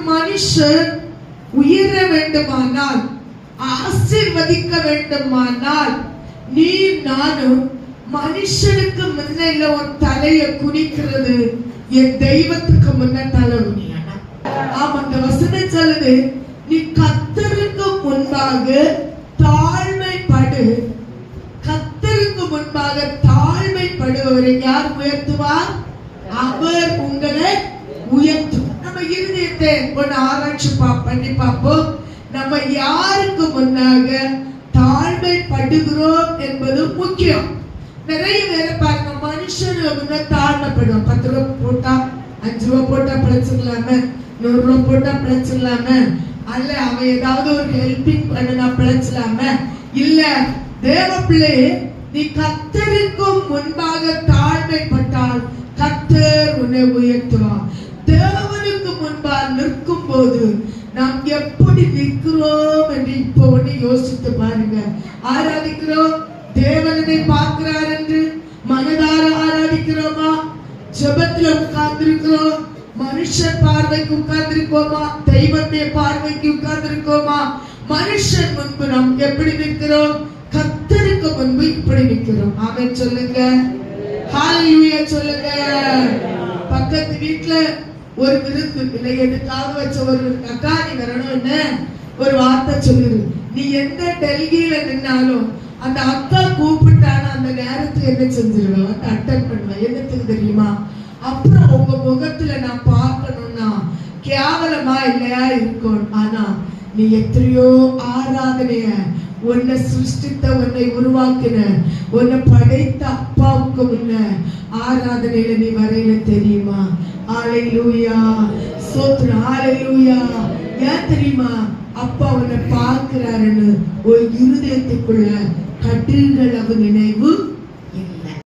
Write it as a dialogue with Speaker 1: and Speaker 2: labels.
Speaker 1: மனுஷன் உயர வேண்டுமானால், ஆசீர்வதிக்க வேண்டுமானால், நீ நானும் மனுஷனுக்கு முன்னில உன் தலைய குனிக்கிறது என் தெய்வத்துக்கு முன்ன தலை குனியனா. ஆமா, அந்த வசனம் சொல்லுது, நீ கர்த்தருக்கு முன்பாக தாழ்மைப்படு. கர்த்தருக்கு முன்பாக தாழ்மைப்படுவரை யார் உயர்த்துவார்? அவர் உங்களை உயர்த்தும். நம்ம இருதயத்தை ஒன்னு ஆராய்ச்சி பண்ணி பார்ப்போம். நம்ம யாருக்கு முன்னாக தாழ்மைப்படுகிறோம் என்பது முக்கியம். நிறைய பேரை பாருங்க, மனுஷனுக்கு முன்ன தாழ்மைப்படுவோம். 10 ரூபா போட்டா, 5 ரூபா போட்டா பிழைச்சிடலாமே, 100 ரூபா போட்டா பிழைச்சிடலாமே, அல்ல அவன் ஏதாவது ஒரு ஹெல்பிங் பண்ணா பிழைச்சிடலாமே. இல்ல, தேவ பிள்ளை, நீ கர்த்தருக்கும் முன்பாக தாழ்மைப்பட்டால் கர்த்தர் உன்னை உயர்த்துவார். தேவனுக்கு முன்பாக நிற்கும் போது நாம் எப்படி நிற்கிறோம் என்று இப்போ ஒண்ணு யோசித்து பாருங்க. ஆராதிக்கிறோம், தேவனை பார்க்கிறார் என்று மனதார ஆராதிக்கிறோமா? ஜெபத்துல உட்கார்ந்திருக்கிறோம், மனுஷன் பார்வைக்கு உட்கார்ந்திருக்கோமா? தெய்வத்தை பார்வைக்கு உட்கார்ந்திருக்கோமா? மனுஷன் முன்பு நாம் எப்படி நிற்கிறோம்? கர்த்தருக்கு முன்பு இப்படி நிற்கிறோம். ஆமென் சொல்லுங்க, ஹalleluya சொல்லுங்க. பக்கத்து வீட்டுல ஒரு விருந்து இல்லை, எதுக்காக வச்ச ஒரு அக்கா, நீ வரணும்னு ஒரு வார்த்தை சொல்லிரு. நீ எந்த டெல்லியில நின்னாலும் அந்த அக்கா கூப்பிட்டான அந்த நேரத்துக்கு என்ன செஞ்சிருவேன்? வந்து அட்டன் பண்ணுவேன். என்னத்துக்கு தெரியுமா? அப்புறம் உங்க முகத்துல நான் பார்க்கணும்னா கேவலமா இல்லையா இருக்கும். ஆனா நீ எத்தனையோ ஆராதனைய, உன்னை சிருஷ்டித்த, உன்னை உருவாக்கின, உன்னை படைத்த அப்பாவுக்கு முன்ன ஆராதனையில நீ வரையில தெரியுமா? ஹalleluya, ஸ்தோத்திரம், ஹalleluya. ஏன் தெரியுமா? அப்பா உன்னை பார்க்கிறாருன்னு ஒரு இருதயத்துக்குள்ள கட்டில்களவு நினைவு